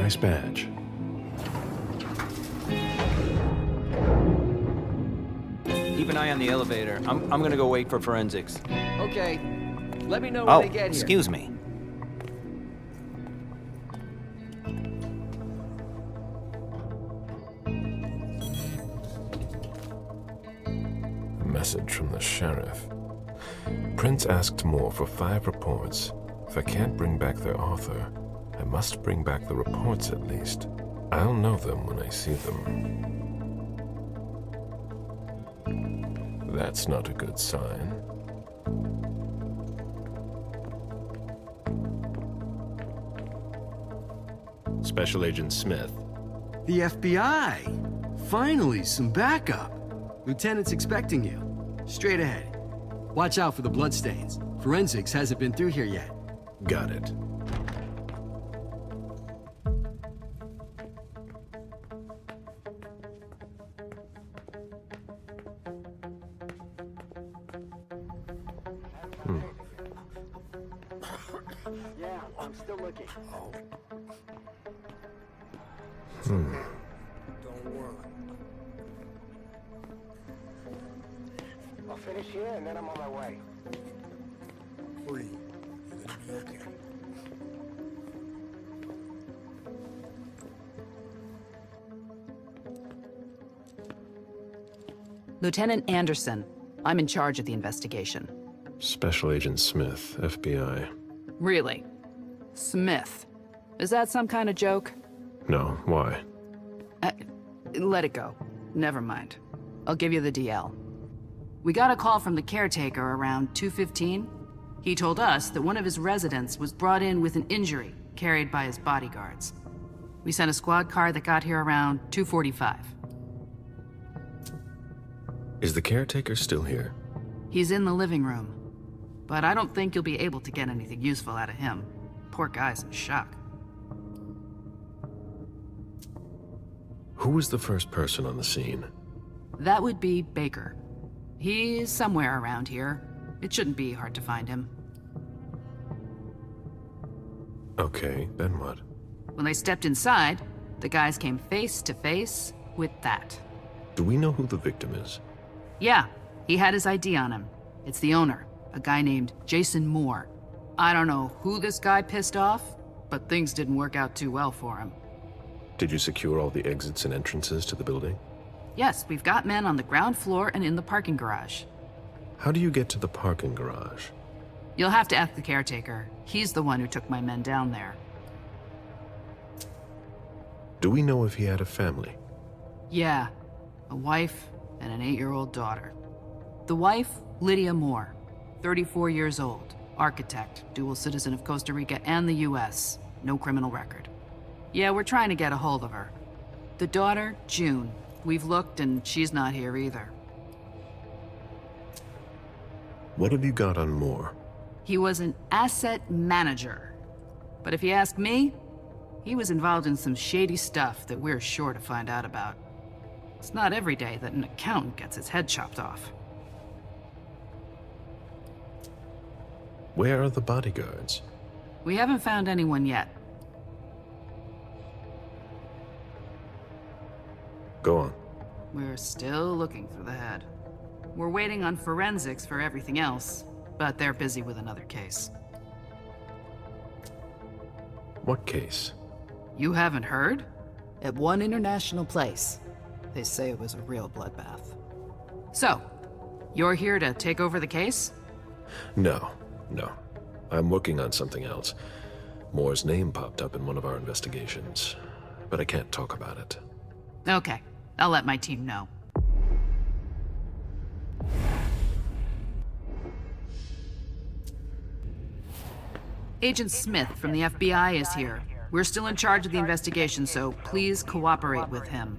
Nice badge. Keep an eye on the elevator. I'm gonna go wait for forensics. Okay. Let me know when they get here. Excuse me. A message from the sheriff. Prince asked more for 5 reports. If I can't bring back their author, I must bring back the reports at least. I'll know them when I see them. That's not a good sign. Special Agent Smith. The FBI! Finally, some backup. Lieutenant's expecting you. Straight ahead. Watch out for the bloodstains. Forensics hasn't been through here yet. Got it. Yeah, I'm still looking. Don't worry. I'll finish here and then I'm on my way. Breathe. You're gonna be okay. Lieutenant Anderson, I'm in charge of the investigation. Special Agent Smith, FBI. Really? Smith. Is that some kind of joke? No, why? Let it go. Never mind. I'll give you the DL. We got a call from the caretaker around 2:15. He told us that one of his residents was brought in with an injury carried by his bodyguards. We sent a squad car that got here around 2:45. Is the caretaker still here? He's in the living room, but I don't think you'll be able to get anything useful out of him. Poor guy's in shock. Who was the first person on the scene? That would be Baker. He's somewhere around here. It shouldn't be hard to find him. Okay, then what? When they stepped inside, the guys came face to face with that. Do we know who the victim is? Yeah, he had his ID on him. It's the owner, a guy named Jason Moore. I don't know who this guy pissed off, but things didn't work out too well for him. Did you secure all the exits and entrances to the building? Yes, we've got men on the ground floor and in the parking garage. How do you get to the parking garage? You'll have to ask the caretaker. He's the one who took my men down there. Do we know if he had a family? Yeah, a wife and an 8-year-old daughter. The wife, Lydia Moore, 34 years old, architect, dual citizen of Costa Rica and the US, no criminal record. Yeah, we're trying to get a hold of her. The daughter, June. We've looked and she's not here either. What have you got on Moore? He was an asset manager. But if you ask me, he was involved in some shady stuff that we're sure to find out about. It's not every day that an accountant gets his head chopped off. Where are the bodyguards? We haven't found anyone yet. Go on. We're still looking for the head. We're waiting on forensics for everything else, but they're busy with another case. What case? You haven't heard? At one international place. They say it was a real bloodbath. So, you're here to take over the case? No. I'm working on something else. Moore's name popped up in one of our investigations, but I can't talk about it. Okay, I'll let my team know. Agent Smith from the FBI is here. We're still in charge of the investigation, so please cooperate with him.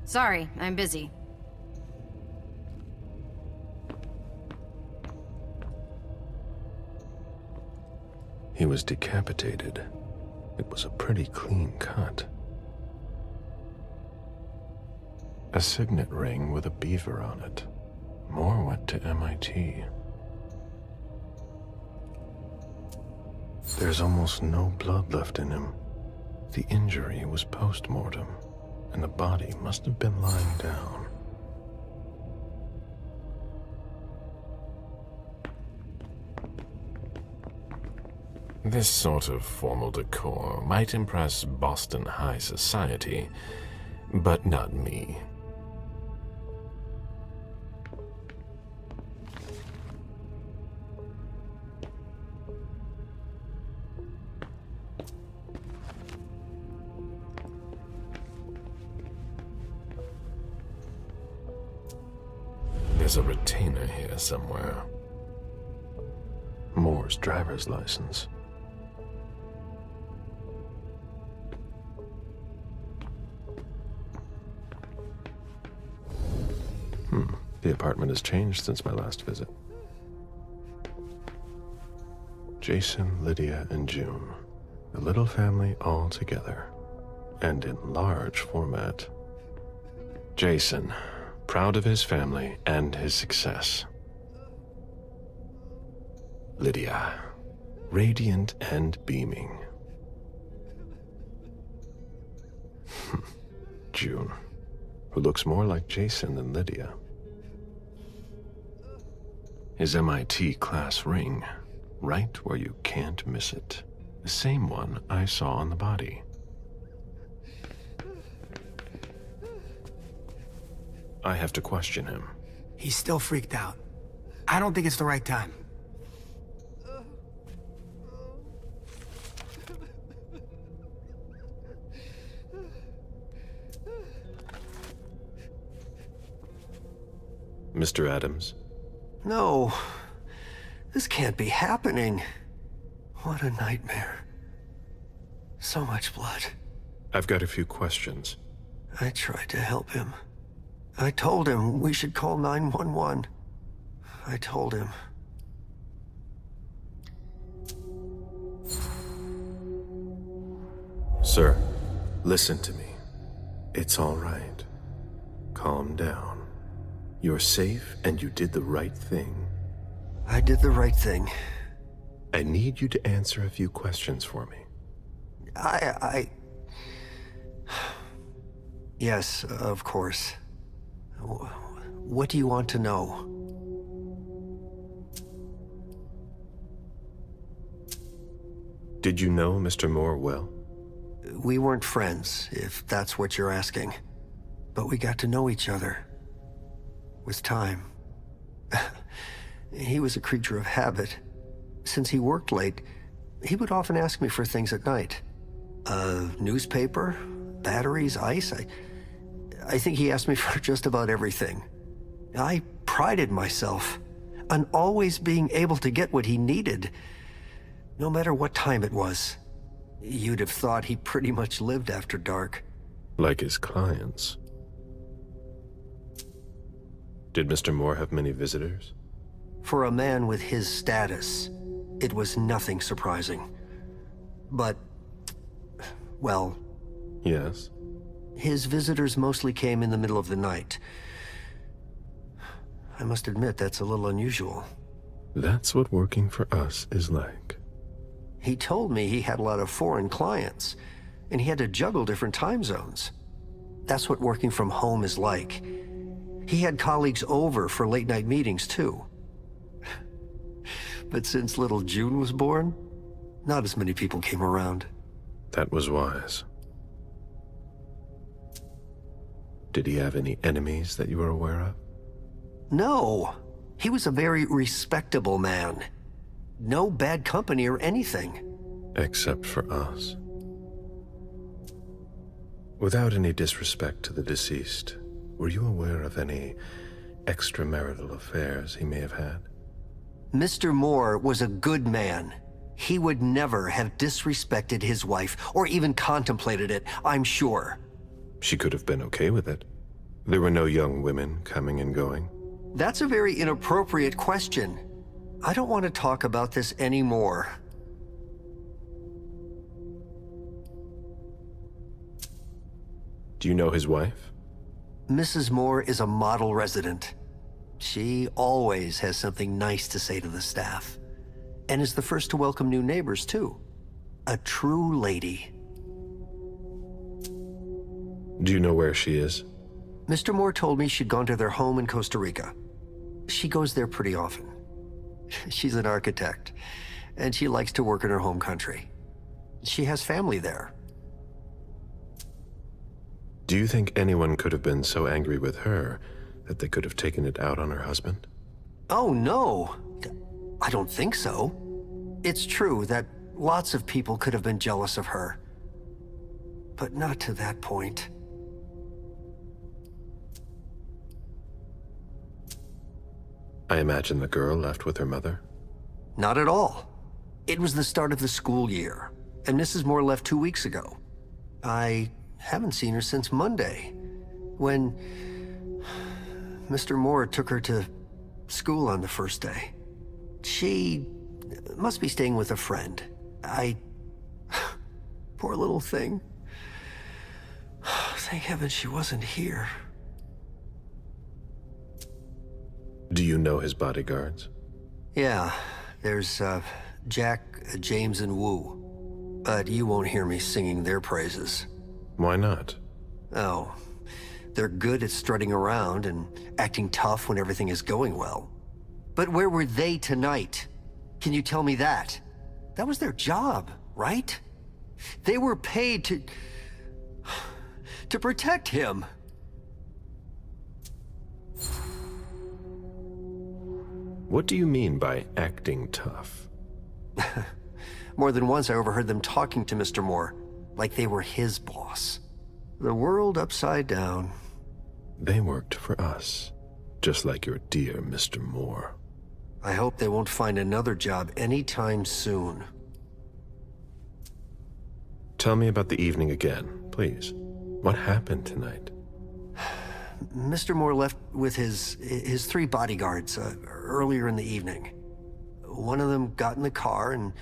Sorry, I'm busy. He was decapitated. It was a pretty clean cut. A signet ring with a beaver on it. Moore went to MIT. There's almost no blood left in him. The injury was post-mortem, and the body must have been lying down. This sort of formal decor might impress Boston high society, but not me. There's a retainer here somewhere. Moore's driver's license. The apartment has changed since my last visit. Jason, Lydia, and June. A little family all together. And in large format. Jason, proud of his family and his success. Lydia, radiant and beaming. June, who looks more like Jason than Lydia. His MIT class ring, right where you can't miss it. The same one I saw on the body. I have to question him. He's still freaked out. I don't think it's the right time. Mr. Adams? No. This can't be happening. What a nightmare. So much blood. I've got a few questions. I tried to help him. I told him we should call 911. I told him. Sir, listen to me. It's all right. Calm down. You're safe and you did the right thing. I did the right thing. I need you to answer a few questions for me. Yes, of course. What do you want to know? Did you know Mr. Moore well? We weren't friends, if that's what you're asking. But we got to know each other. With time. He was a creature of habit. Since he worked late, he would often ask me for things at night. A newspaper, batteries, ice. I think he asked me for just about everything. I prided myself on always being able to get what he needed, no matter what time it was. You'd have thought he pretty much lived after dark. Like his clients. Did Mr. Moore have many visitors? For a man with his status, it was nothing surprising. But, well... Yes? His visitors mostly came in the middle of the night. I must admit, that's a little unusual. That's what working for us is like. He told me he had a lot of foreign clients, and he had to juggle different time zones. That's what working from home is like. He had colleagues over for late-night meetings, too. But since little June was born, not as many people came around. That was wise. Did he have any enemies that you were aware of? No. He was a very respectable man. No bad company or anything. Except for us. Without any disrespect to the deceased, were you aware of any extramarital affairs he may have had? Mr. Moore was a good man. He would never have disrespected his wife, or even contemplated it, I'm sure. She could have been okay with it. There were no young women coming and going. That's a very inappropriate question. I don't want to talk about this anymore. Do you know his wife? Mrs. Moore is a model resident. She always has something nice to say to the staff. And is the first to welcome new neighbors, too. A true lady. Do you know where she is? Mr. Moore told me she'd gone to their home in Costa Rica. She goes there pretty often. She's an architect, and she likes to work in her home country. She has family there. Do you think anyone could have been so angry with her that they could have taken it out on her husband? Oh, no. I don't think so. It's true that lots of people could have been jealous of her. But not to that point. I imagine the girl left with her mother? Not at all. It was the start of the school year, and Mrs. Moore left 2 weeks ago. I haven't seen her since Monday, when Mr. Moore took her to school on the first day. She must be staying with a friend. Poor little thing. Thank heaven she wasn't here. Do you know his bodyguards? Yeah, there's Jack, James, and Wu. But you won't hear me singing their praises. Why not? Oh, they're good at strutting around and acting tough when everything is going well. But where were they tonight? Can you tell me that? That was their job, right? They were paid to protect him. What do you mean by acting tough? More than once I overheard them talking to Mr. Moore, like they were his boss. The world upside down. They worked for us, just like your dear Mr. Moore. I hope they won't find another job anytime soon. Tell me about the evening again, please. What happened tonight? Mr. Moore left with his 3 bodyguards earlier in the evening. One of them got in the car, and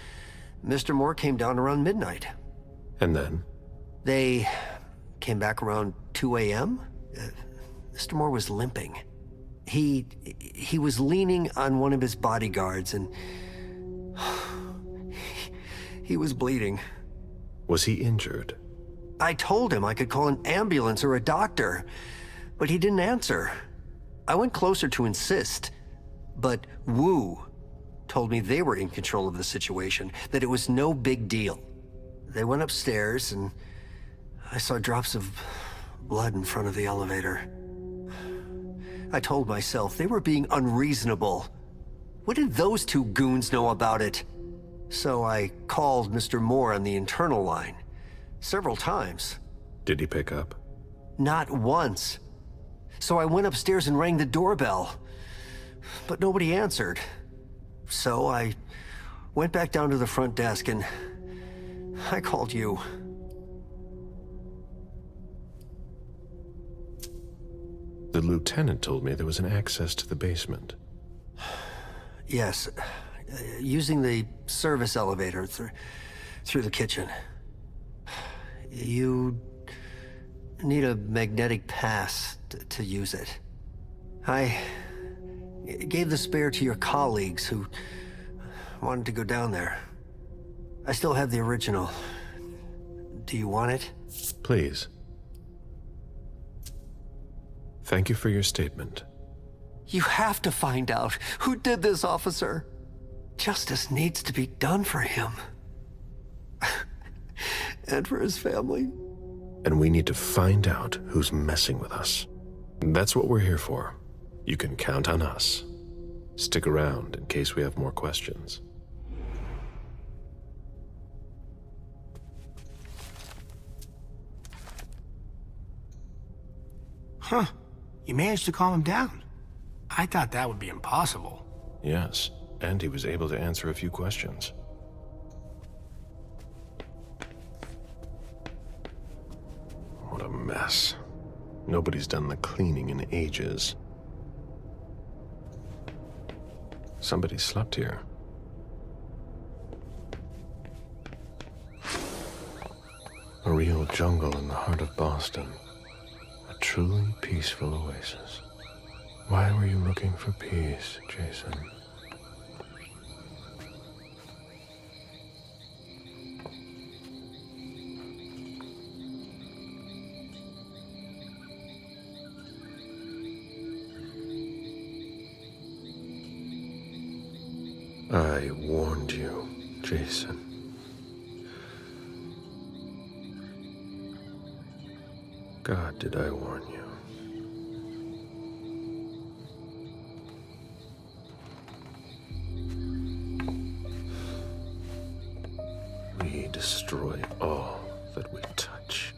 Mr. Moore came down around midnight. And then? They came back around 2 a.m. Mr. Moore was limping. He was leaning on one of his bodyguards, and he was bleeding. Was he injured? I told him I could call an ambulance or a doctor, but he didn't answer. I went closer to insist, but Wu told me they were in control of the situation, that it was no big deal. They went upstairs, and I saw drops of blood in front of the elevator. I told myself they were being unreasonable. What did those 2 goons know about it? So I called Mr. Moore on the internal line several times. Did he pick up? Not once. So I went upstairs and rang the doorbell, but nobody answered. So I went back down to the front desk and I called you. The lieutenant told me there was an access to the basement. Yes, using the service elevator through the kitchen. You need a magnetic pass to use it. I gave the spare to your colleagues who wanted to go down there. I still have the original. Do you want it? Please. Thank you for your statement. You have to find out who did this, officer. Justice needs to be done for him. And for his family. And we need to find out who's messing with us. That's what we're here for. You can count on us. Stick around in case we have more questions. Huh. You managed to calm him down. I thought that would be impossible. Yes, and he was able to answer a few questions. What a mess. Nobody's done the cleaning in ages. Somebody slept here. A real jungle in the heart of Boston. A truly peaceful oasis. Why were you looking for peace, Jason? I warned you, Jason. God, did I warn you? We destroy all that we touch.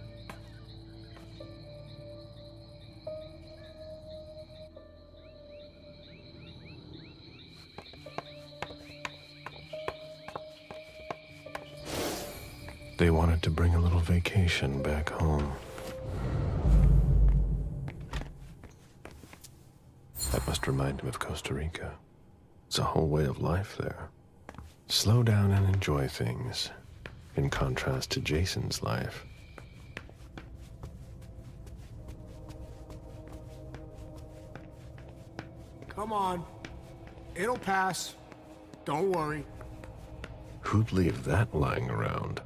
They wanted to bring a little vacation back home. That must remind him of Costa Rica. It's a whole way of life there. Slow down and enjoy things, in contrast to Jason's life. Come on. It'll pass. Don't worry. Who'd leave that lying around?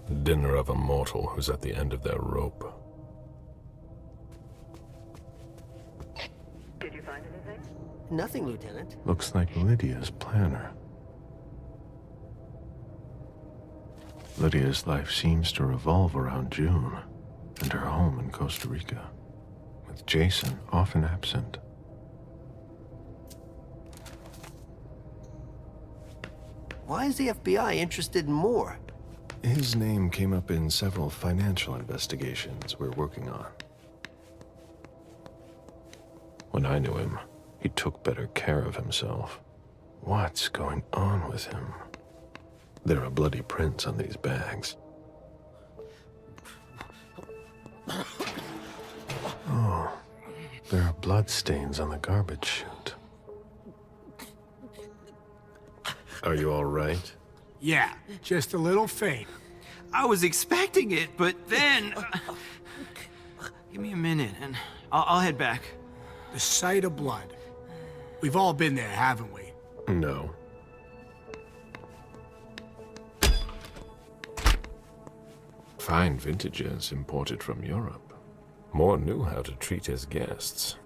The dinner of a mortal who's at the end of their rope. Did you find anything? Nothing, Lieutenant. Looks like Lydia's planner. Lydia's life seems to revolve around June and her home in Costa Rica, with Jason often absent. Why is the FBI interested in Moore? His name came up in several financial investigations we're working on. When I knew him, he took better care of himself. What's going on with him? There are bloody prints on these bags. Oh, there are blood stains on the garbage chute. Are you all right? Yeah, just a little faint. I was expecting it, but then... Give me a minute, and I'll head back. The sight of blood. We've all been there, haven't we? No. Fine vintages imported from Europe. Moore knew how to treat his guests.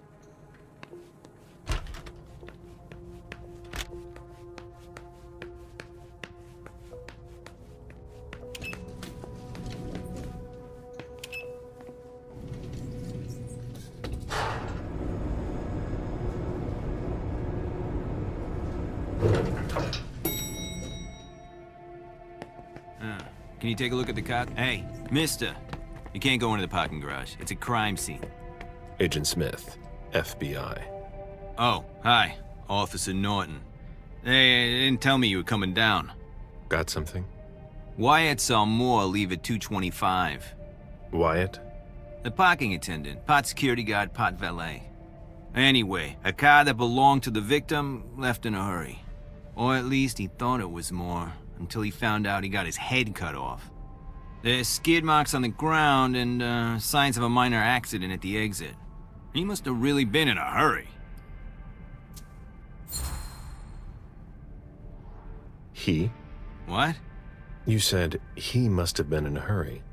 Can you take a look at the car? Hey, mister. You can't go into the parking garage. It's a crime scene. Agent Smith, FBI. Oh, hi. Officer Norton. They didn't tell me you were coming down. Got something? Wyatt saw Moore leave at 2:25. Wyatt? The parking attendant, part security guard, part valet. Anyway, a car that belonged to the victim left in a hurry. Or at least he thought it was Moore, until he found out he got his head cut off. There's skid marks on the ground and signs of a minor accident at the exit. He must have really been in a hurry. He? What? You said he must have been in a hurry.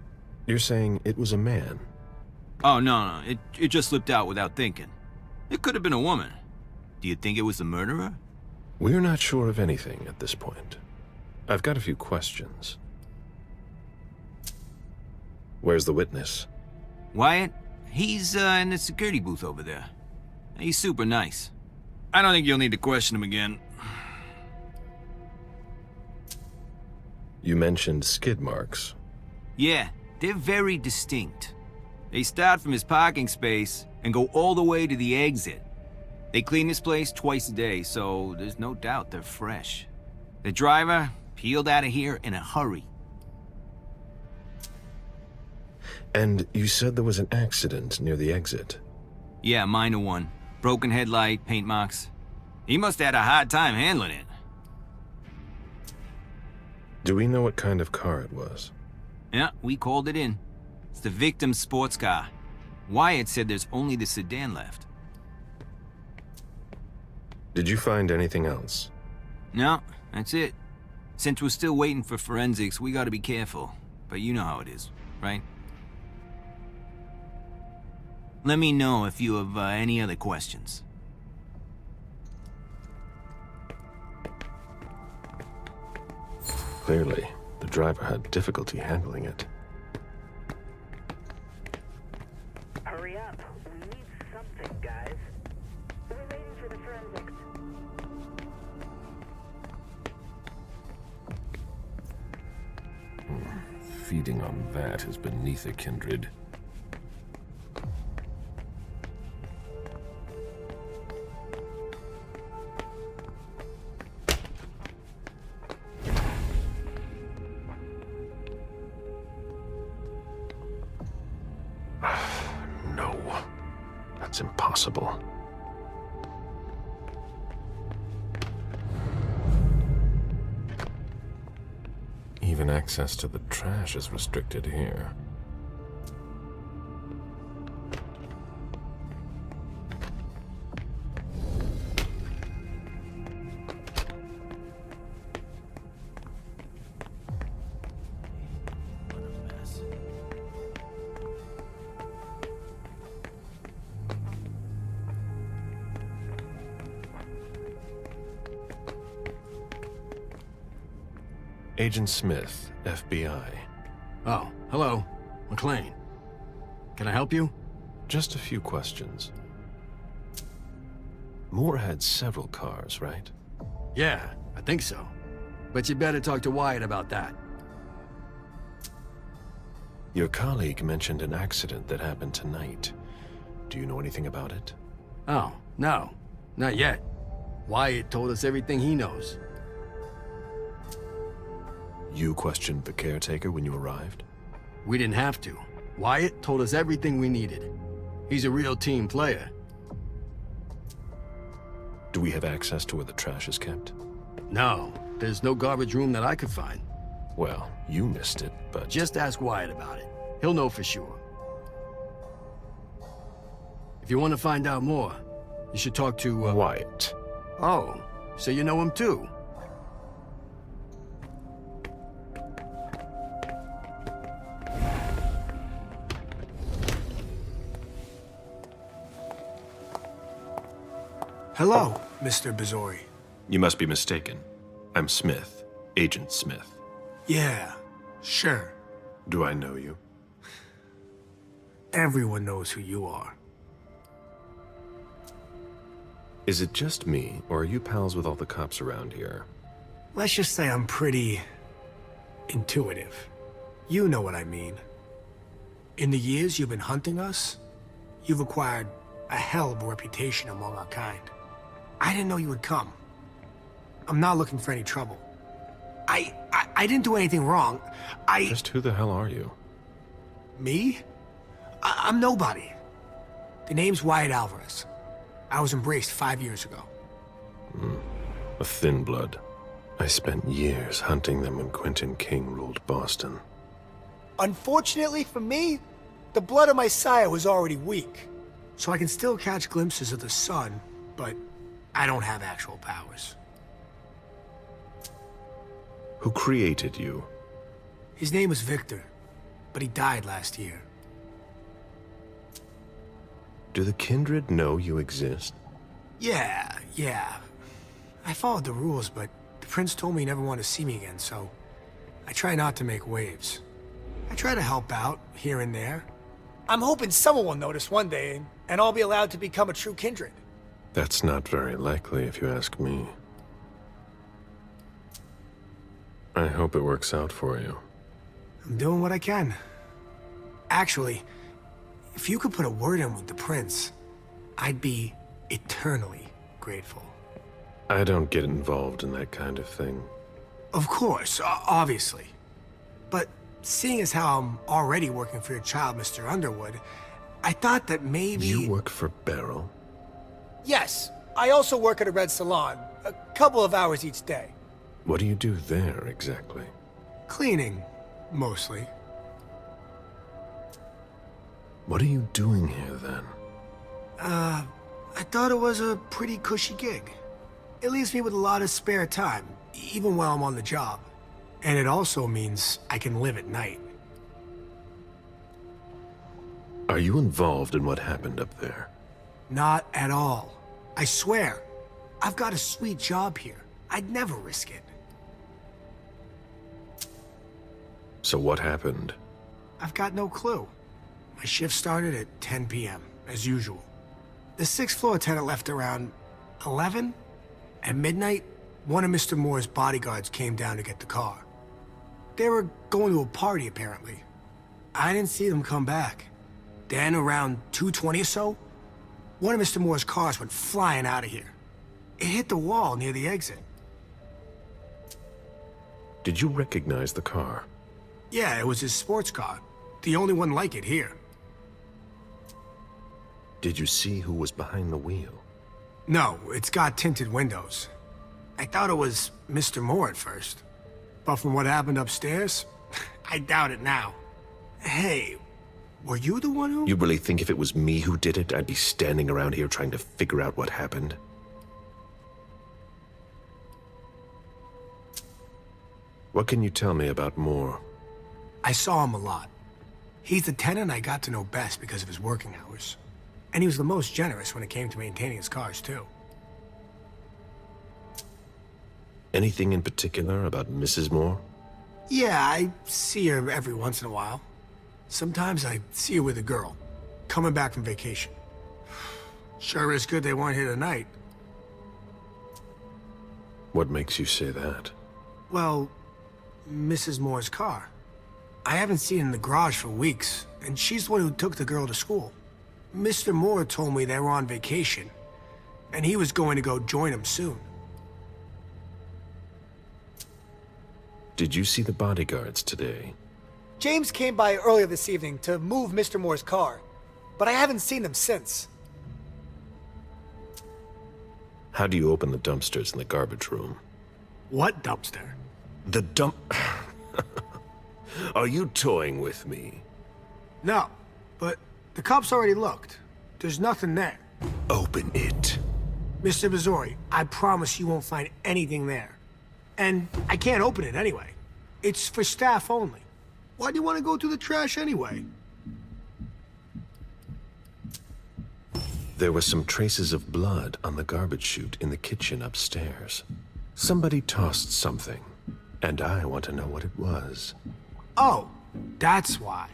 You're saying it was a man? Oh, no, it just slipped out without thinking. It could have been a woman. Do you think it was the murderer? We're not sure of anything at this point. I've got a few questions. Where's the witness? Wyatt? He's in the security booth over there. He's super nice. I don't think you'll need to question him again. You mentioned skid marks. Yeah, they're very distinct. They start from his parking space and go all the way to the exit. They clean this place twice a day, so there's no doubt they're fresh. The driver peeled out of here in a hurry. And you said there was an accident near the exit. Yeah, minor one. Broken headlight, paint marks. He must have had a hard time handling it. Do we know what kind of car it was? Yeah, we called it in. It's the victim's sports car. Wyatt said there's only the sedan left. Did you find anything else? No, that's it. Since we're still waiting for forensics, we gotta be careful. But you know how it is, right? Let me know if you have any other questions. Clearly, the driver had difficulty handling it. Hurry up. We need something, guys. We're waiting for the forensics. Feeding on that is beneath a kindred. No, that's impossible. Even access to the trash is restricted here. Agent Smith, FBI. Oh, hello. McLean. Can I help you? Just a few questions. Moore had several cars, right? Yeah, I think so. But you better talk to Wyatt about that. Your colleague mentioned an accident that happened tonight. Do you know anything about it? Oh, no. Not yet. Wyatt told us everything he knows. You questioned the caretaker when you arrived? We didn't have to. Wyatt told us everything we needed. He's a real team player. Do we have access to where the trash is kept? No, there's no garbage room that I could find. Well, you missed it, but... Just ask Wyatt about it. He'll know for sure. If you want to find out more, you should talk to, Wyatt. Oh, so you know him too? Hello, Mr. Bizori. You must be mistaken. I'm Smith, Agent Smith. Yeah, sure. Do I know you? Everyone knows who you are. Is it just me, or are you pals with all the cops around here? Let's just say I'm pretty... intuitive. You know what I mean. In the years you've been hunting us, you've acquired a hell of a reputation among our kind. I didn't know you would come. I'm not looking for any trouble. I didn't do anything wrong. Just who the hell are you? Me? I'm nobody. The name's Wyatt Alvarez. I was embraced 5 years ago. A thin blood. I spent years hunting them when Quentin King ruled Boston. Unfortunately for me, the blood of my sire was already weak. So I can still catch glimpses of the sun, but I don't have actual powers. Who created you? His name was Victor, but he died last year. Do the kindred know you exist? Yeah. I followed the rules, but the prince told me he never wanted to see me again, so I try not to make waves. I try to help out, here and there. I'm hoping someone will notice one day, and I'll be allowed to become a true kindred. That's not very likely, if you ask me. I hope it works out for you. I'm doing what I can. Actually, if you could put a word in with the prince, I'd be eternally grateful. I don't get involved in that kind of thing. Of course, obviously. But seeing as how I'm already working for your child, Mr. Underwood, I thought that maybe... You work for Beryl? Yes. I also work at a red salon, a couple of hours each day. What do you do there, exactly? Cleaning, mostly. What are you doing here, then? I thought it was a pretty cushy gig. It leaves me with a lot of spare time, even while I'm on the job. And it also means I can live at night. Are you involved in what happened up there? Not at all. I swear. I've got a sweet job here. I'd never risk it. So what happened? I've got no clue. My shift started at 10 p.m., as usual. The 6th floor tenant left around 11? At midnight, one of Mr. Moore's bodyguards came down to get the car. They were going to a party, apparently. I didn't see them come back. Then, around 2:20 or so, one of Mr. Moore's cars went flying out of here. It hit the wall near the exit. Did you recognize the car? Yeah, it was his sports car. The only one like it here. Did you see who was behind the wheel? No, it's got tinted windows. I thought it was Mr. Moore at first. But from what happened upstairs, I doubt it now. Hey, were you the one who... You really think if it was me who did it, I'd be standing around here trying to figure out what happened? What can you tell me about Moore? I saw him a lot. He's the tenant I got to know best because of his working hours. And he was the most generous when it came to maintaining his cars, too. Anything in particular about Mrs. Moore? Yeah, I see her every once in a while. Sometimes I see her with a girl, coming back from vacation. Sure is good they weren't here tonight. What makes you say that? Well, Mrs. Moore's car. I haven't seen her in the garage for weeks, and she's the one who took the girl to school. Mr. Moore told me they were on vacation, and he was going to go join them soon. Did you see the bodyguards today? James came by earlier this evening to move Mr. Moore's car, but I haven't seen them since. How do you open the dumpsters in the garbage room? What dumpster? The dump... Are you toying with me? No, but the cops already looked. There's nothing there. Open it. Mr. Missouri, I promise you won't find anything there. And I can't open it anyway. It's for staff only. Why do you want to go through the trash anyway? There were some traces of blood on the garbage chute in the kitchen upstairs. Somebody tossed something, and I want to know what it was. Oh, that's why.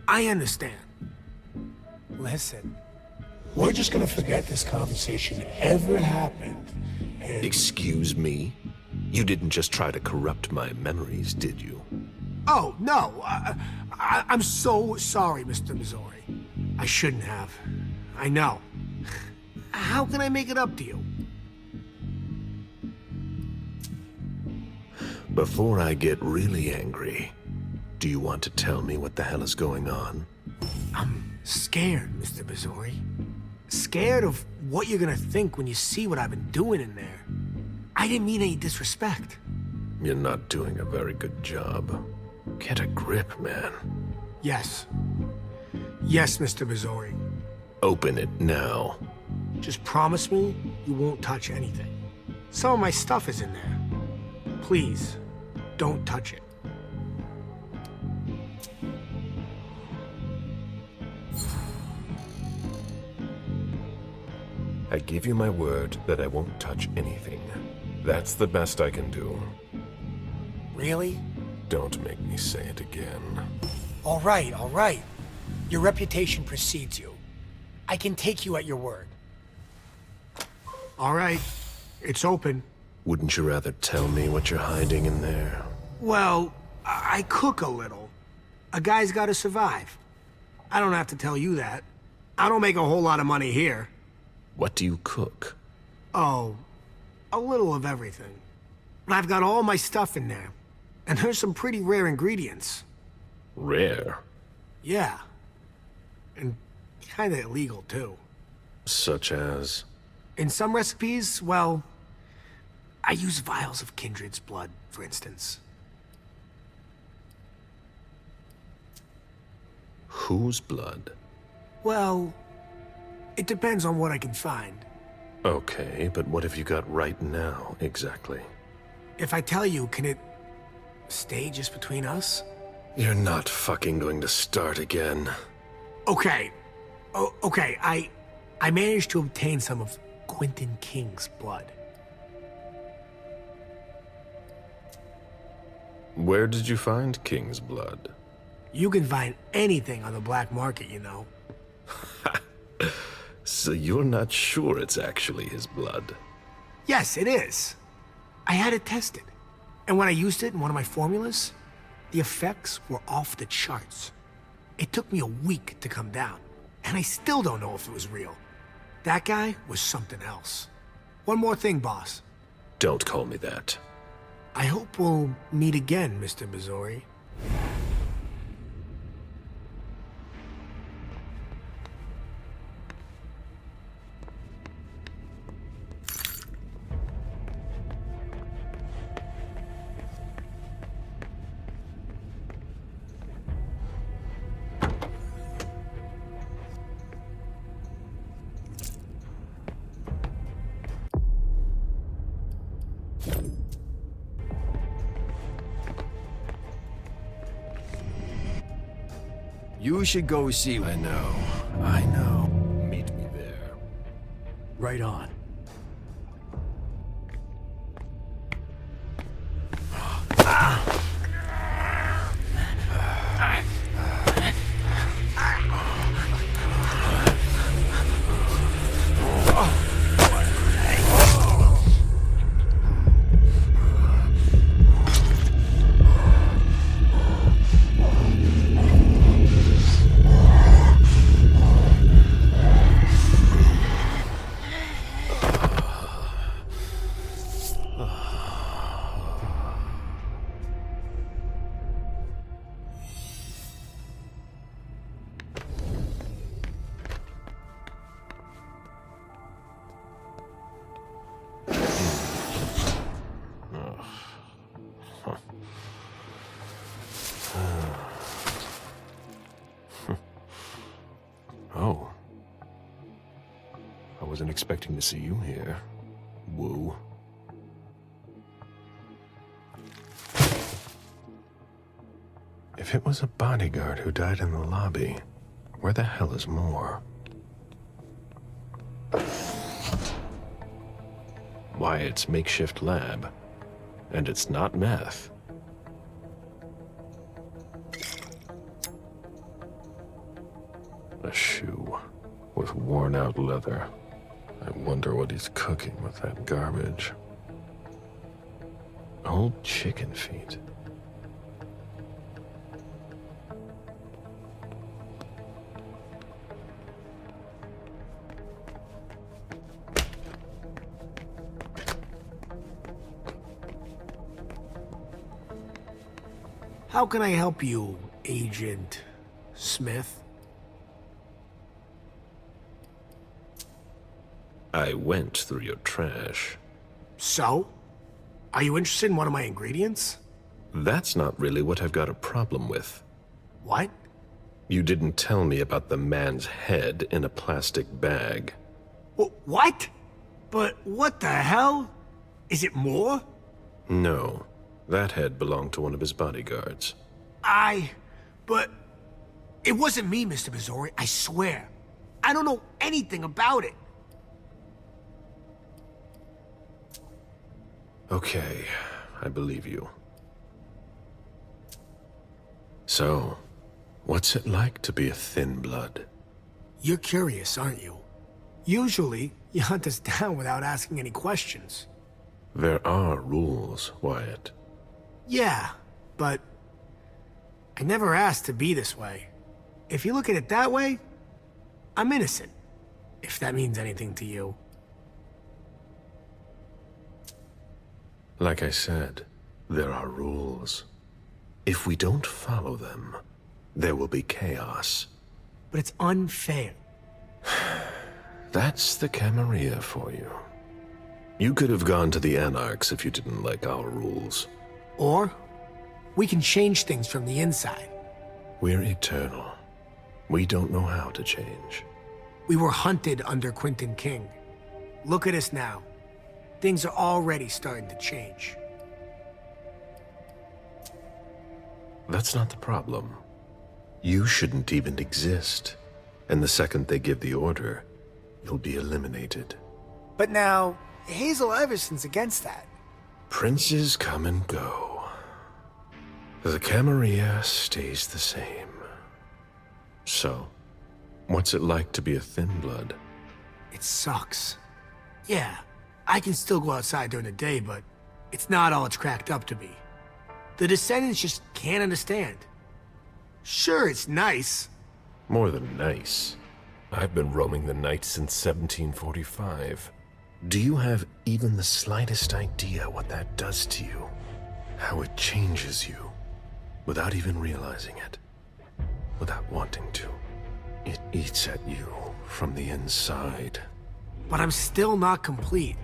I understand. Listen, we're just gonna forget this conversation ever happened. And... Excuse me? You didn't just try to corrupt my memories, did you? Oh, no. I'm so sorry, Mr. Missouri. I shouldn't have. I know. How can I make it up to you? Before I get really angry, do you want to tell me what the hell is going on? I'm scared, Mr. Missouri. Scared of what you're gonna think when you see what I've been doing in there. I didn't mean any disrespect. You're not doing a very good job. Get a grip, man. Yes. Yes, Mr. Missouri. Open it now. Just promise me you won't touch anything. Some of my stuff is in there. Please, don't touch it. I give you my word that I won't touch anything. That's the best I can do. Really? Don't make me say it again. All right, all right. Your reputation precedes you. I can take you at your word. All right. It's open. Wouldn't you rather tell me what you're hiding in there? Well, I cook a little. A guy's gotta survive. I don't have to tell you that. I don't make a whole lot of money here. What do you cook? Oh, a little of everything. I've got all my stuff in there. And there's some pretty rare ingredients. Rare? Yeah. And kinda illegal, too. Such as? In some recipes, well, I use vials of kindred's blood, for instance. Whose blood? Well, it depends on what I can find. Okay, but what have you got right now, exactly? If I tell you, can it stay just between us? You're not fucking going to start again. Okay. Okay, I managed to obtain some of Quentin King's blood. Where did you find King's blood? You can find anything on the black market, you know. So you're not sure it's actually his blood? Yes, it is. I had it tested. And when I used it in one of my formulas, the effects were off the charts. It took me a week to come down, and I still don't know if it was real. That guy was something else. One more thing, boss. Don't call me that. I hope we'll meet again, Mr. Missouri. You should go see. I know. Meet me there. Right on. Oh. I wasn't expecting to see you here. Woo. If it was a bodyguard who died in the lobby, where the hell is Moore? Wyatt's makeshift lab. And it's not meth. A shoe with worn-out leather. I wonder what he's cooking with that garbage. Old chicken feet. How can I help you, Agent Smith? I went through your trash. So? Are you interested in one of my ingredients? That's not really what I've got a problem with. What? You didn't tell me about the man's head in a plastic bag. What? But what the hell? Is it more? No. That head belonged to one of his bodyguards. But it wasn't me, Mr. Missouri, I swear. I don't know anything about it. Okay, I believe you. So, what's it like to be a thin blood? You're curious, aren't you? Usually, you hunt us down without asking any questions. There are rules, Wyatt. Yeah, but I never asked to be this way. If you look at it that way, I'm innocent, if that means anything to you. Like I said, there are rules. If we don't follow them, there will be chaos. But it's unfair. That's the Camarilla for you. You could have gone to the Anarchs if you didn't like our rules. Or, we can change things from the inside. We're eternal. We don't know how to change. We were hunted under Quentin King. Look at us now. Things are already starting to change. That's not the problem. You shouldn't even exist. And the second they give the order, you'll be eliminated. But now, Hazel Everson's against that. Princes come and go. The Camarilla stays the same. So, what's it like to be a thin blood? It sucks. Yeah, I can still go outside during the day, but it's not all it's cracked up to be. The descendants just can't understand. Sure, it's nice. More than nice. I've been roaming the night since 1745. Do you have even the slightest idea what that does to you? How it changes you, without even realizing it, without wanting to. It eats at you from the inside. But I'm still not complete.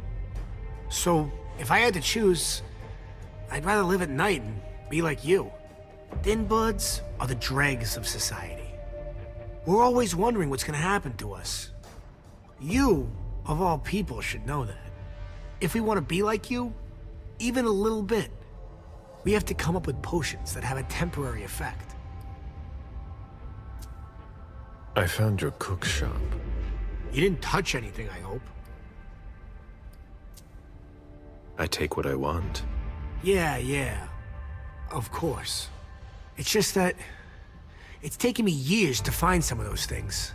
So, if I had to choose, I'd rather live at night and be like you. Thin bloods are the dregs of society. We're always wondering what's gonna happen to us. You, of all people, should know that. If we want to be like you, even a little bit, we have to come up with potions that have a temporary effect. I found your cook shop. You didn't touch anything, I hope. I take what I want. Yeah. Of course. It's just that it's taken me years to find some of those things.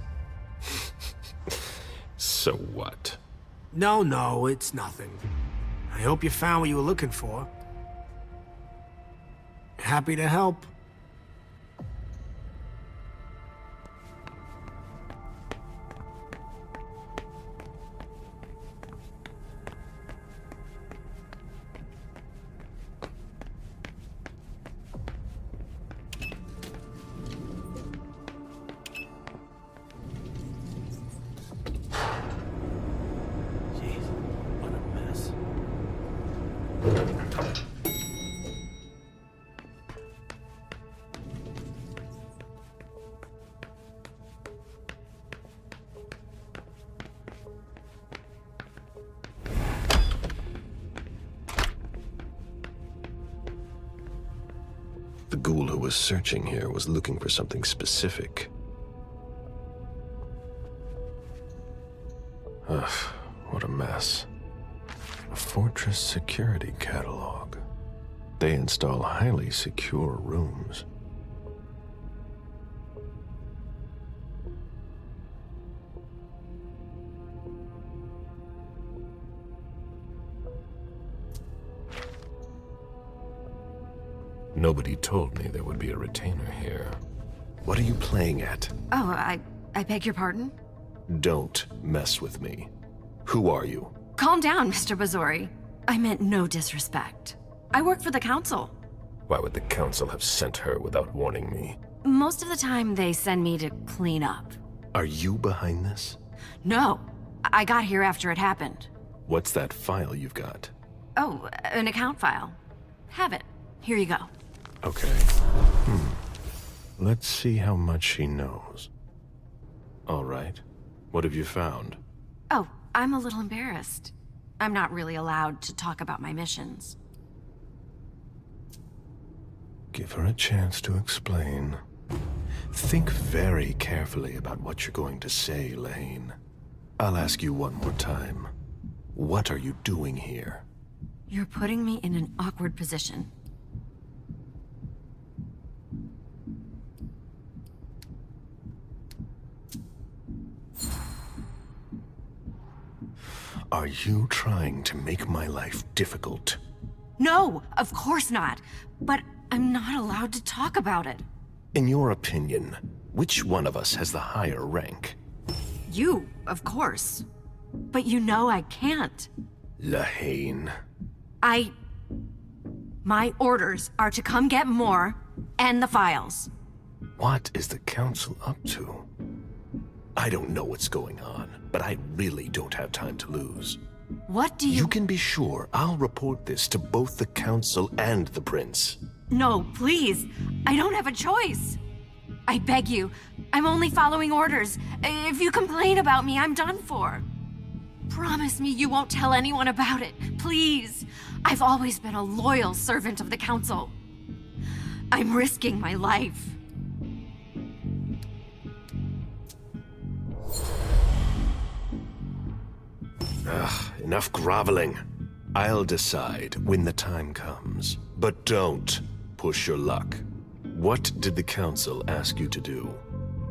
So what? No, it's nothing. I hope you found what you were looking for. Happy to help. The ghoul who was searching here was looking for something specific. Ugh, what a mess. A fortress security catalog. They install highly secure rooms. Nobody told me there would be a retainer here. What are you playing at? Oh, I beg your pardon? Don't mess with me. Who are you? Calm down, Mr. Bazori. I meant no disrespect. I work for the council. Why would the council have sent her without warning me? Most of the time, they send me to clean up. Are you behind this? No, I got here after it happened. What's that file you've got? Oh, an account file. Have it. Here you go. Okay. Let's see how much she knows. All right. What have you found? Oh, I'm a little embarrassed. I'm not really allowed to talk about my missions. Give her a chance to explain. Think very carefully about what you're going to say, Lane. I'll ask you one more time. What are you doing here? You're putting me in an awkward position. Are you trying to make my life difficult? No, of course not. But I'm not allowed to talk about it. In your opinion, which one of us has the higher rank? You, of course. But you know I can't. Lane. My orders are to come get more, and the files. What is the council up to? I don't know what's going on, but I really don't have time to lose. What do you... You can be sure I'll report this to both the council and the prince. No, please. I don't have a choice. I beg you. I'm only following orders. If you complain about me, I'm done for. Promise me you won't tell anyone about it, please. I've always been a loyal servant of the council. I'm risking my life. Enough groveling. I'll decide when the time comes. But don't push your luck. What did the council ask you to do?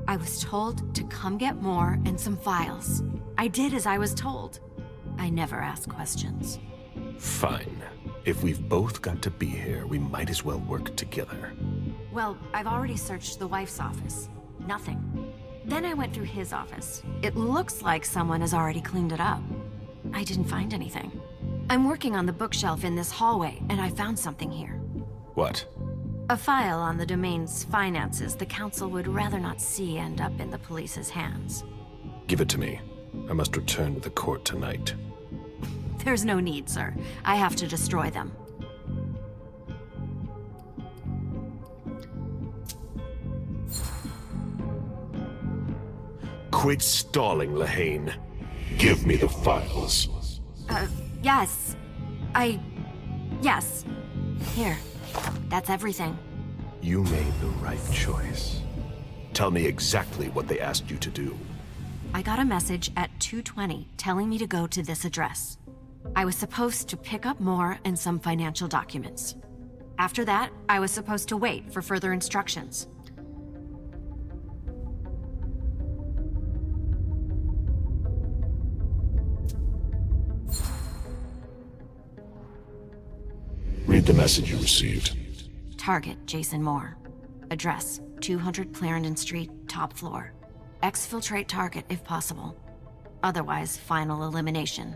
I was told to come get more and some files. I did as I was told. I never ask questions. Fine. If we've both got to be here, we might as well work together. Well, I've already searched the wife's office. Nothing. Then I went through his office. It looks like someone has already cleaned it up. I didn't find anything. I'm working on the bookshelf in this hallway, and I found something here. What? A file on the domain's finances the council would rather not see end up in the police's hands. Give it to me. I must return to the court tonight. There's no need, sir. I have to destroy them. Quit stalling, Lahane. Give me the files. Yes. Yes. Here. That's everything. You made the right choice. Tell me exactly what they asked you to do. I got a message at 2:20 telling me to go to this address. I was supposed to pick up more and some financial documents. After that, I was supposed to wait for further instructions. Read the message you received. Target, Jason Moore. Address, 200 Clarendon Street, top floor. Exfiltrate target if possible. Otherwise, final elimination.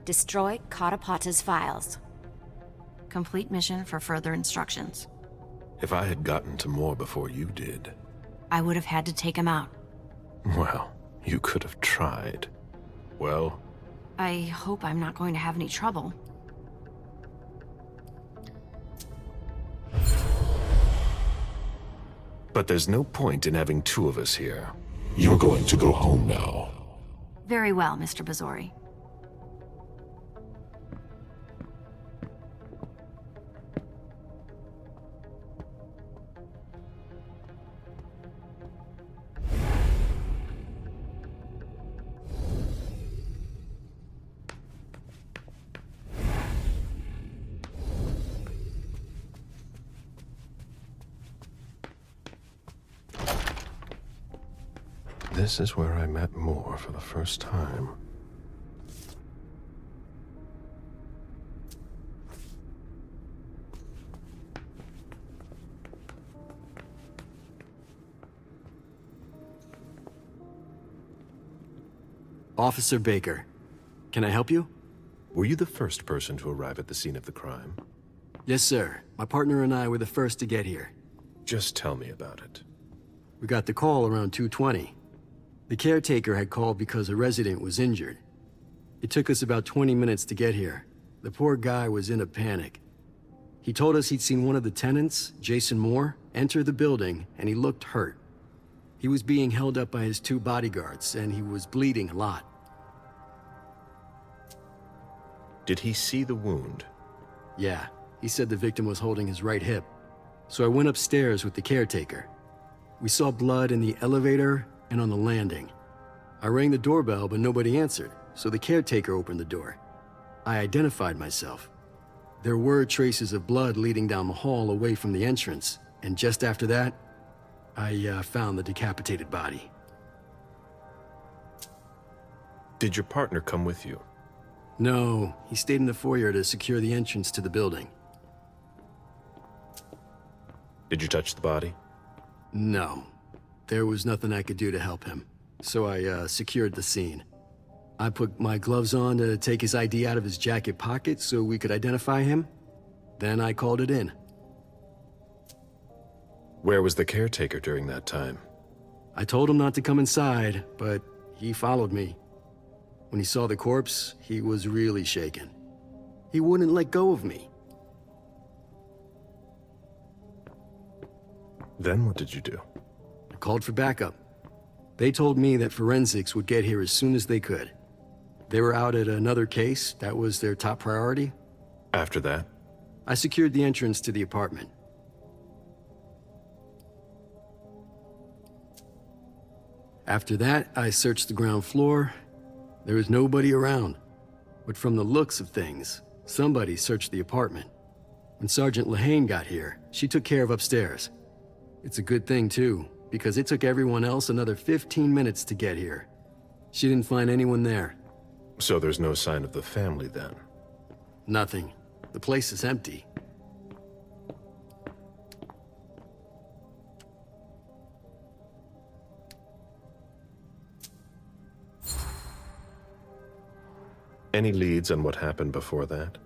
Destroy Katapata's files. Complete mission for further instructions. If I had gotten to Moore before you did... I would have had to take him out. Well, you could have tried. Well... I hope I'm not going to have any trouble. But there's no point in having two of us here. You're going to go home now. Very well, Mr. Bazori. This is where I met Moore for the first time. Officer Baker, can I help you? Were you the first person to arrive at the scene of the crime? Yes, sir. My partner and I were the first to get here. Just tell me about it. We got the call around 2:20. The caretaker had called because a resident was injured. It took us about 20 minutes to get here. The poor guy was in a panic. He told us he'd seen one of the tenants, Jason Moore, enter the building, and he looked hurt. He was being held up by his two bodyguards, and he was bleeding a lot. Did he see the wound? Yeah, he said the victim was holding his right hip. So I went upstairs with the caretaker. We saw blood in the elevator and on the landing. I rang the doorbell, but nobody answered, so the caretaker opened the door. I identified myself. There were traces of blood leading down the hall away from the entrance, and just after that, I found the decapitated body. Did your partner come with you? No, he stayed in the foyer to secure the entrance to the building. Did you touch the body? No. There was nothing I could do to help him, so I secured the scene. I put my gloves on to take his ID out of his jacket pocket so we could identify him. Then I called it in. Where was the caretaker during that time? I told him not to come inside, but he followed me. When he saw the corpse, he was really shaken. He wouldn't let go of me. Then what did you do? I called for backup. They told me that forensics would get here as soon as they could. They were out at another case. That was their top priority. After that? I secured the entrance to the apartment. After that, I searched the ground floor. There was nobody around. But from the looks of things, somebody searched the apartment. When Sergeant Lehane got here, she took care of upstairs. It's a good thing, too, because it took everyone else another 15 minutes to get here. She didn't find anyone there. So there's no sign of the family then? Nothing. The place is empty. Any leads on what happened before that?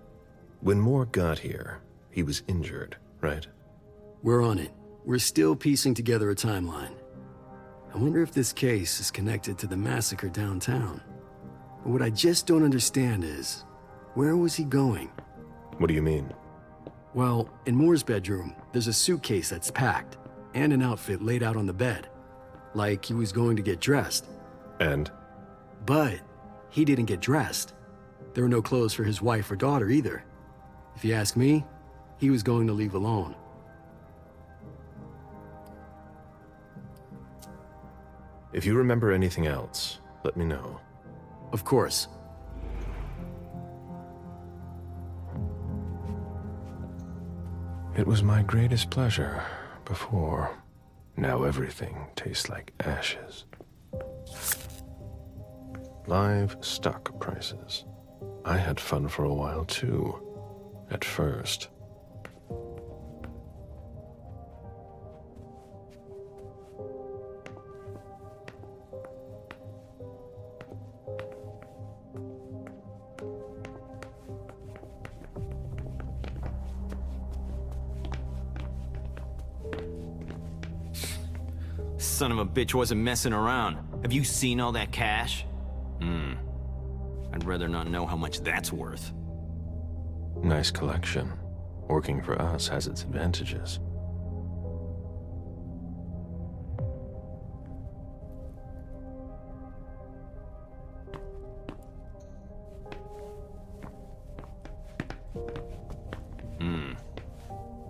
When Moore got here, he was injured, right? We're on it. We're still piecing together a timeline. I wonder if this case is connected to the massacre downtown. But what I just don't understand is, where was he going? What do you mean? Well, in Moore's bedroom, there's a suitcase that's packed, and an outfit laid out on the bed. Like he was going to get dressed. And? But he didn't get dressed. There were no clothes for his wife or daughter either. If you ask me, he was going to leave alone. If you remember anything else, let me know. Of course. It was my greatest pleasure before. Now everything tastes like ashes. Live stock prices. I had fun for a while too, at first. Son of a bitch wasn't messing around. Have you seen all that cash? I'd rather not know how much that's worth. Nice collection. Working for us has its advantages.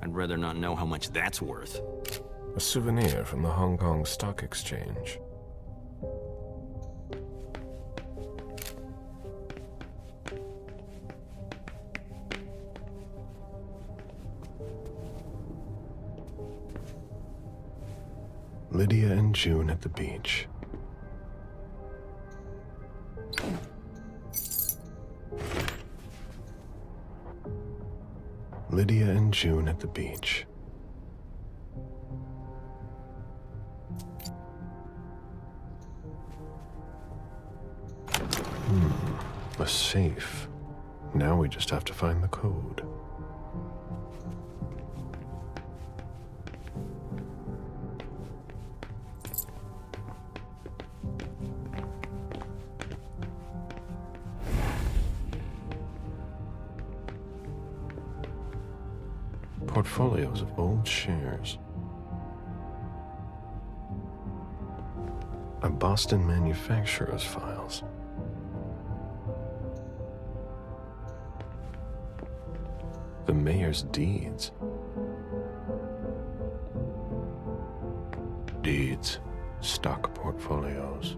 I'd rather not know how much that's worth. A souvenir from the Hong Kong Stock Exchange. Lydia and June at the beach. Lydia and June at the beach. A safe. Now we just have to find the code. Portfolios of old shares. A Boston manufacturer's files. The mayor's deeds. Deeds. Stock portfolios.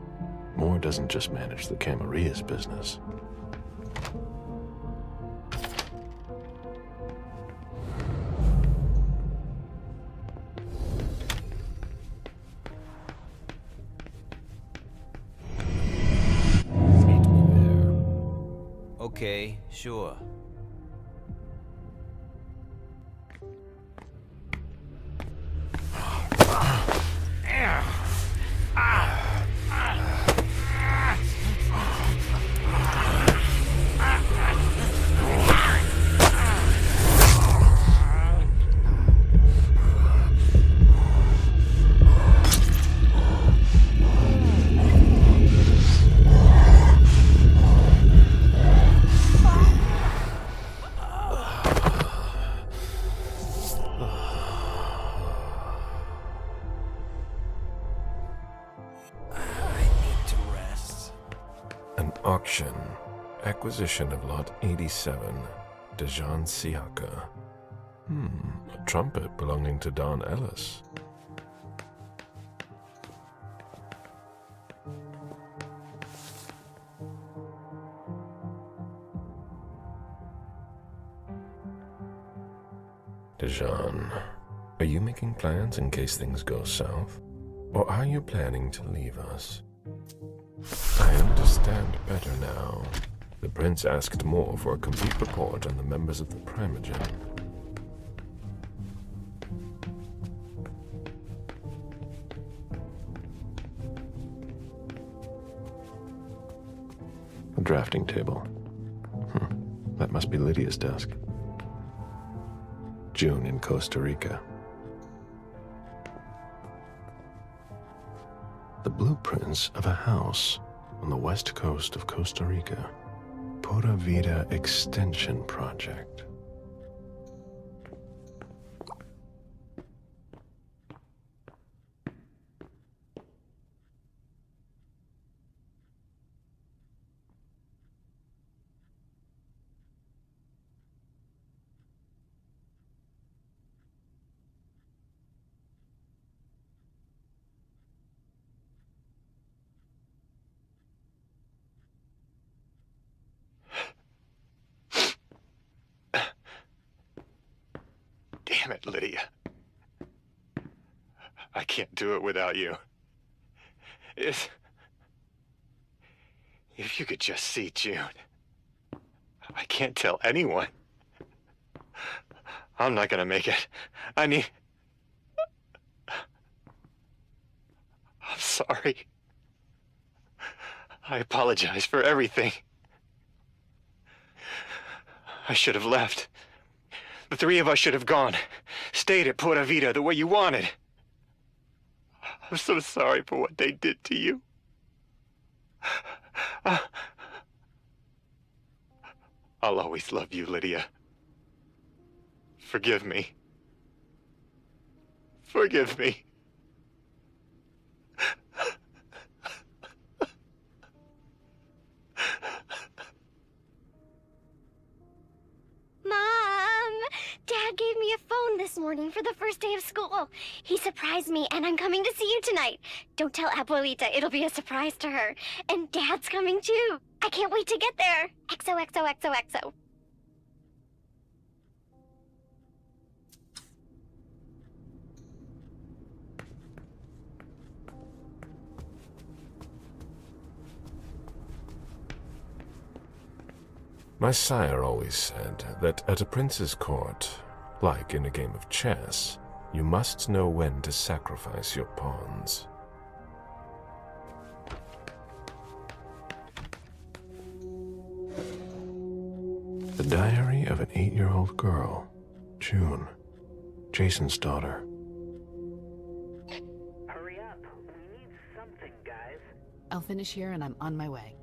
Moore doesn't just manage the Camarilla's business. Meet me there. Okay, sure. Auction. Acquisition of Lot 87. Dejan Siaka. A trumpet belonging to Don Ellis. Dijon, are you making plans in case things go south? Or are you planning to leave us? I understand better now. The prince asked more for a complete report on the members of the Primogen. A drafting table. That must be Lydia's desk. June in Costa Rica. The blueprints of a house on the west coast of Costa Rica. Pura Vida Extension Project. Damn it, Lydia. I can't do it without you. If you could just see June. I can't tell anyone. I'm not gonna make it. I'm sorry. I apologize for everything. I should have left. The three of us should have gone. Stayed at Pura Vida the way you wanted. I'm so sorry for what they did to you. I'll always love you, Lydia. Forgive me. Forgive me. Dad gave me a phone this morning for the first day of school. He surprised me, and I'm coming to see you tonight. Don't tell Abuelita, it'll be a surprise to her. And Dad's coming too. I can't wait to get there. XOXOXOXO. My sire always said that at a prince's court, like in a game of chess, you must know when to sacrifice your pawns. The diary of an 8-year-old girl, June, Jason's daughter. Hurry up. We need something, guys. I'll finish here and I'm on my way.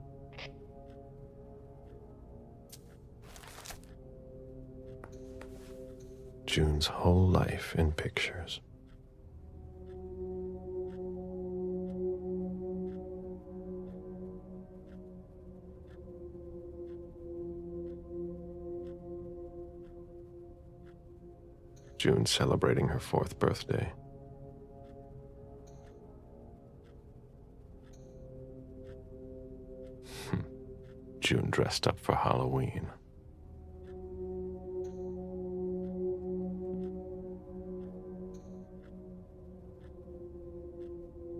June's whole life in pictures. June celebrating her 4th birthday. June dressed up for Halloween.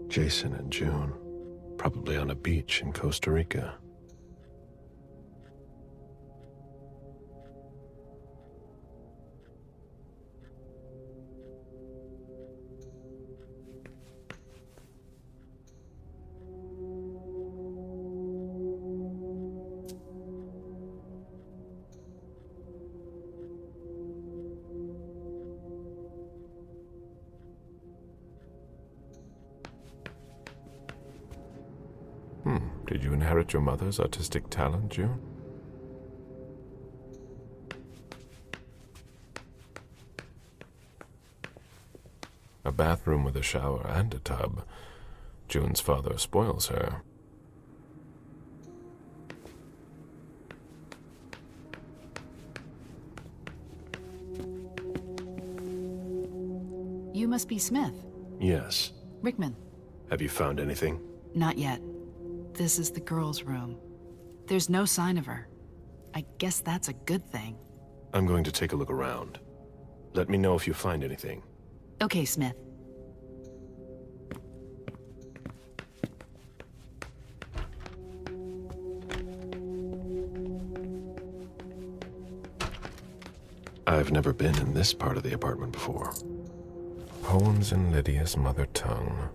Jason and June, probably on a beach in Costa Rica. Did you inherit your mother's artistic talent, June? A bathroom with a shower and a tub. June's father spoils her. You must be Smith. Yes. Rickman. Have you found anything? Not yet. This is the girl's room. There's no sign of her. I guess that's a good thing. I'm going to take a look around. Let me know if you find anything. Okay, Smith. I've never been in this part of the apartment before. Poems in Lydia's mother tongue.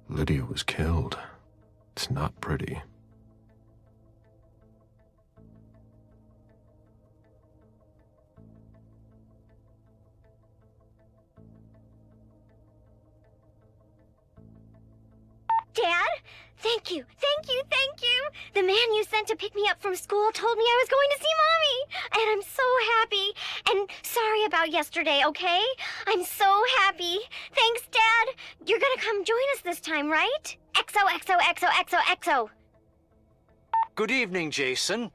Lydia was killed. It's not pretty. Dad? Thank you, thank you, thank you! The man you sent to pick me up from school told me I was going to see Mommy! And I'm so happy! And sorry about yesterday, okay? I'm so happy! Thanks, Dad! You're gonna come join us this time, right? XOXOXOXOXO! Good evening, Jason.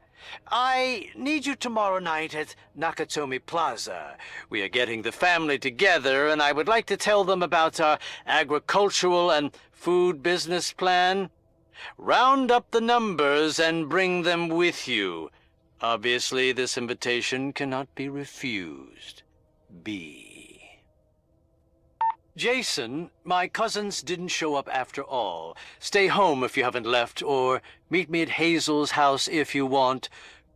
I need you tomorrow night at Nakatomi Plaza. We are getting the family together, and I would like to tell them about our agricultural and food business plan. Round up the numbers and bring them with you. Obviously, this invitation cannot be refused. B. Jason, my cousins didn't show up after all. Stay home if you haven't left, or meet me at Hazel's house if you want.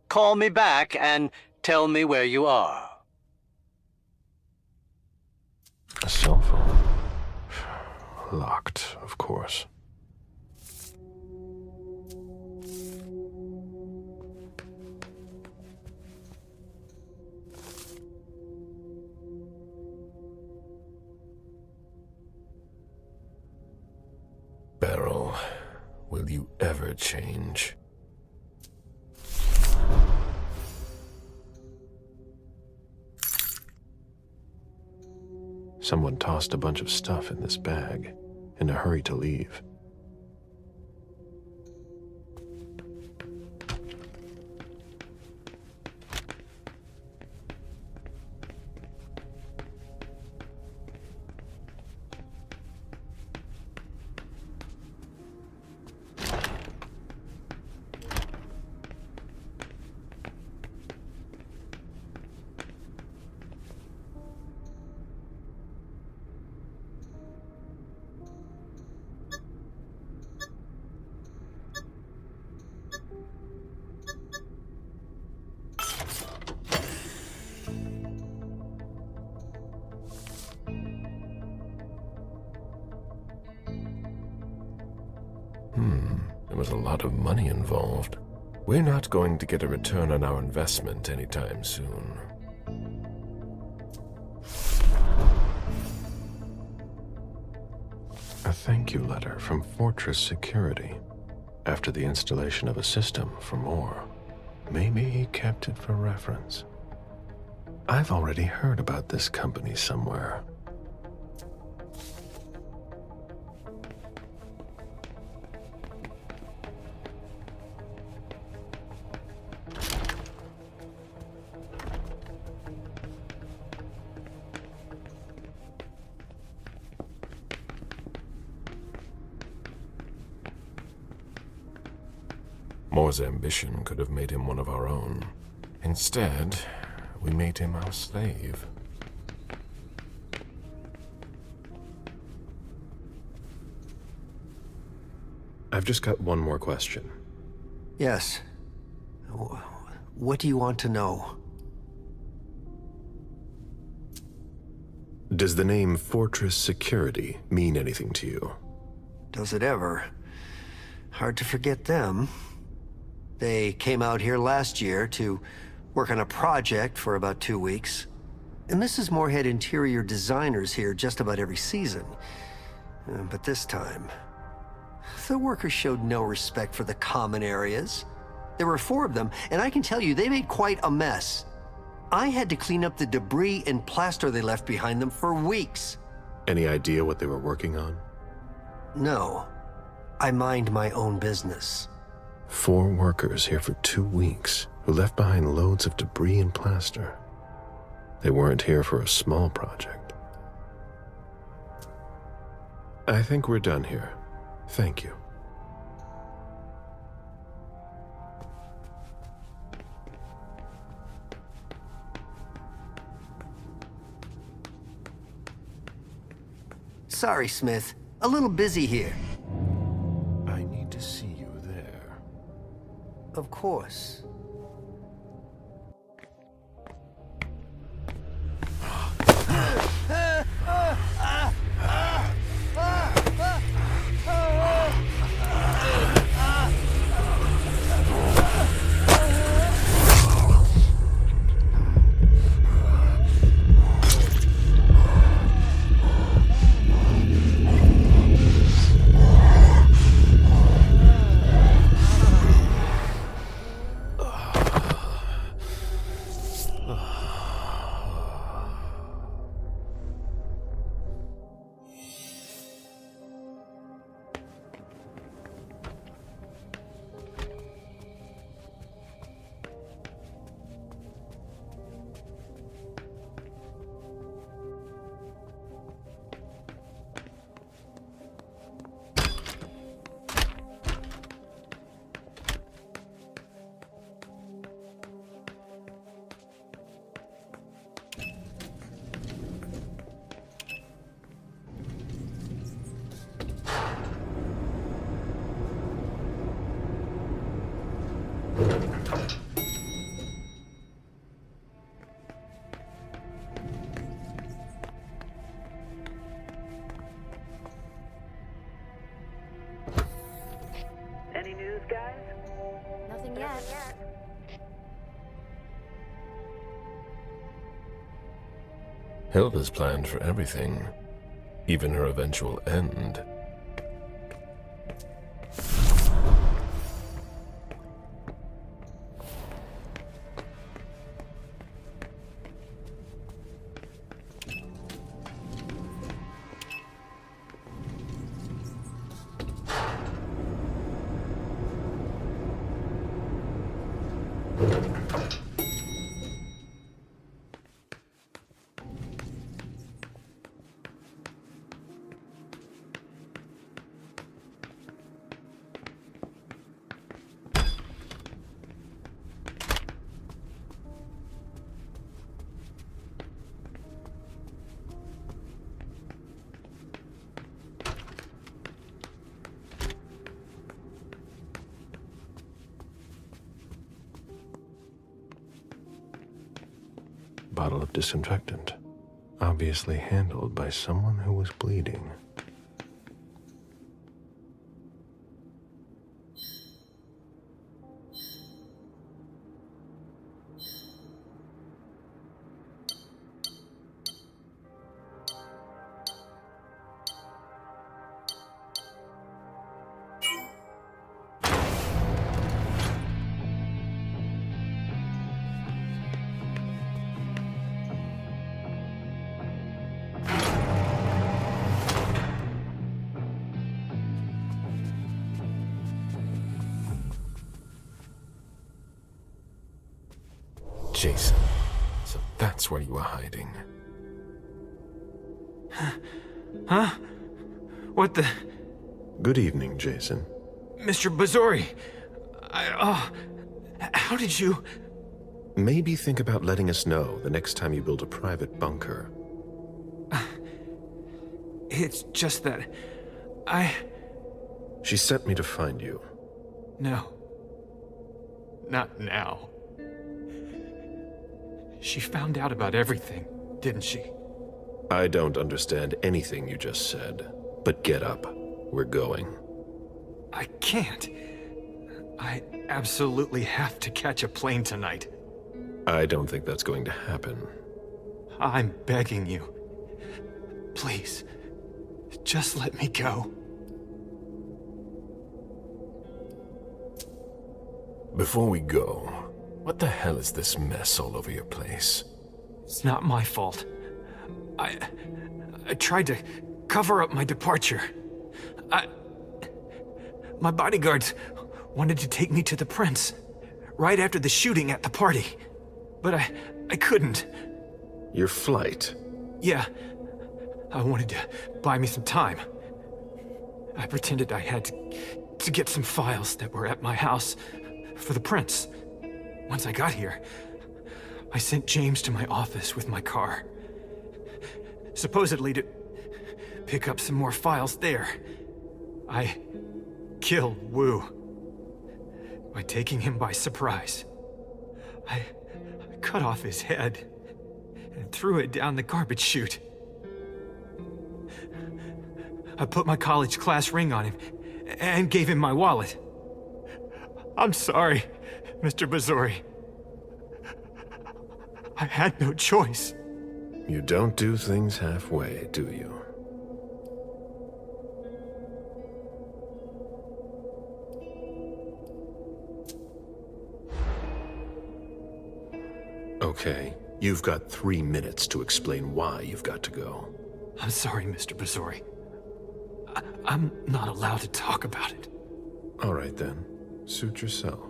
Call me back and tell me where you are. A cell phone. Locked, of course. Beryl, will you ever change? Someone tossed a bunch of stuff in this bag, in a hurry to leave. There was a lot of money involved. We're not going to get a return on our investment anytime soon. A thank you letter from Fortress Security after the installation of a system for more. Maybe he kept it for reference. I've already heard about this company somewhere. Moore's ambition could have made him one of our own. Instead, we made him our slave. I've just got one more question. Yes. What do you want to know? Does the name Fortress Security mean anything to you? Does it ever? Hard to forget them. They came out here last year to work on a project for about 2 weeks. And Mrs. Moore had interior designers here just about every season. But this time, the workers showed no respect for the common areas. There were 4 of them, and I can tell you, they made quite a mess. I had to clean up the debris and plaster they left behind them for weeks. Any idea what they were working on? No. I mind my own business. 4 workers here for 2 weeks who left behind loads of debris and plaster. They weren't here for a small project. I think we're done here. Thank you. Sorry, Smith. A little busy here. I need to see you there. Of course. Any news, guys? Nothing yet. Hilda's planned for everything, even her eventual end. Bottle of disinfectant, obviously handled by someone who was bleeding. Jason, so that's where you were hiding. Huh? What the... Good evening, Jason. Mr. Bazzori! How did you... Maybe think about letting us know the next time you build a private bunker. It's just that... She sent me to find you. No. Not now. She found out about everything, didn't she? I don't understand anything you just said, but get up. We're going. I can't. I absolutely have to catch a plane tonight. I don't think that's going to happen. I'm begging you. Please, just let me go. Before we go, what the hell is this mess all over your place? It's not my fault. I tried to cover up my departure. My bodyguards wanted to take me to the prince right after the shooting at the party. But I couldn't. Your flight? Yeah. I wanted to buy me some time. I pretended I had to get some files that were at my house for the prince. Once I got here, I sent James to my office with my car. Supposedly to pick up some more files there. I killed Wu by taking him by surprise. I cut off his head and threw it down the garbage chute. I put my college class ring on him and gave him my wallet. I'm sorry, Mr. Bazori. I had no choice. You don't do things halfway, do you? Okay, you've got 3 minutes to explain why you've got to go. I'm sorry, Mr. Bazori. I'm not allowed to talk about it. All right then, suit yourself.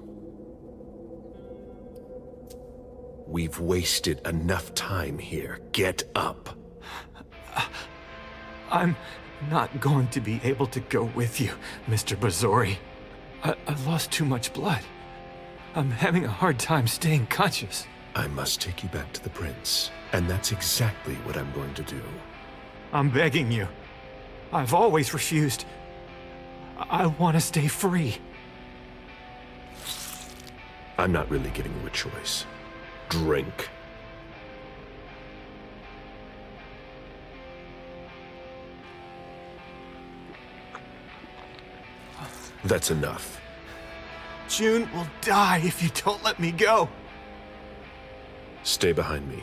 We've wasted enough time here. Get up. I'm not going to be able to go with you, Mr. Bazori. I've lost too much blood. I'm having a hard time staying conscious. I must take you back to the prince, and that's exactly what I'm going to do. I'm begging you. I've always refused. I want to stay free. I'm not really giving you a choice. Drink. That's enough. June will die if you don't let me go. Stay behind me.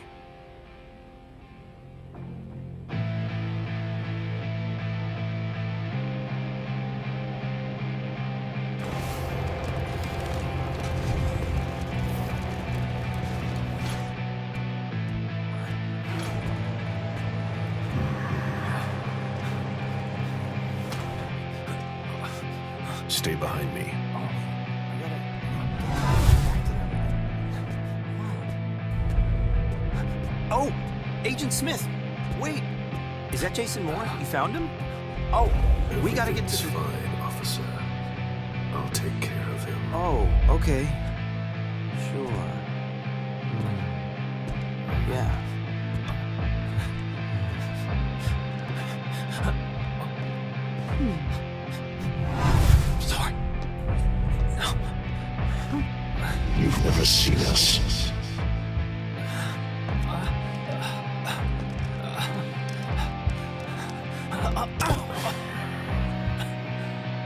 Stay behind me. Oh, Agent Smith. Wait, is that Jason Moore? You found him? Oh, we gotta get to... It's fine, officer. I'll take care of him. Oh, okay. Sure. Yeah. Sorry. No. You've never seen us.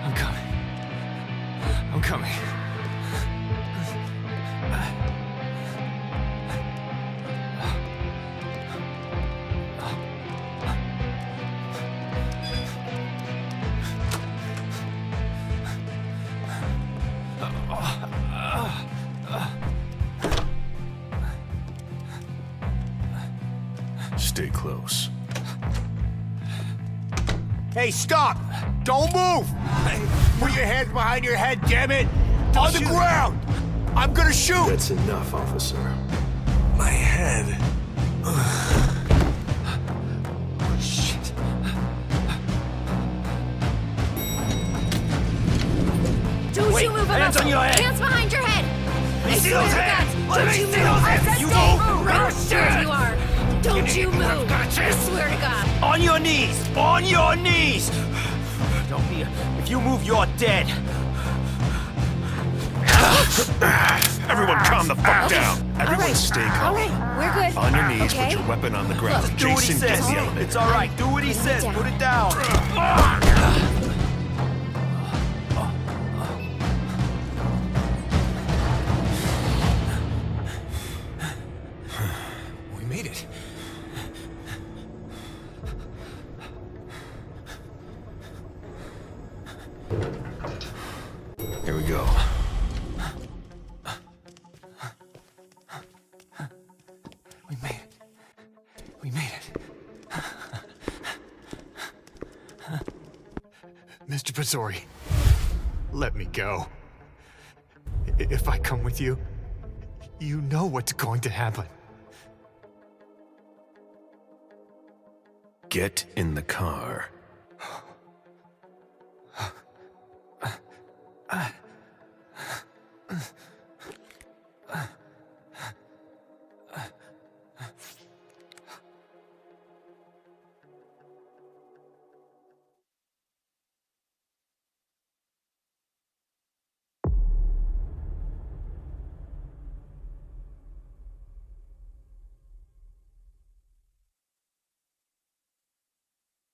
I'm coming. I'm coming. Stay close. Hey, stop! Don't move! Put your hands behind your head, damn it! On the ground! I'm gonna shoot! That's enough, officer. My head. Shit. Don't you move hands on your head. Hands behind your head! I see swear those to hands. God, Let don't me you see move! those hands. I said You stay move. right where you are! Don't you move! I swear to God! On your knees! On your knees! Don't be... If you move, you're dead. Everyone calm the fuck down. Everyone stay calm. All right, we're good. On your knees, okay? put your weapon on the ground. Do what he Jason, get says. in the elevator. It's all right. Do what he says. down. Put it down. We made it. Here we go. We made it. We made it. Mr. Bazori, let me go. If I come with you, you know what's going to happen. Get in the car.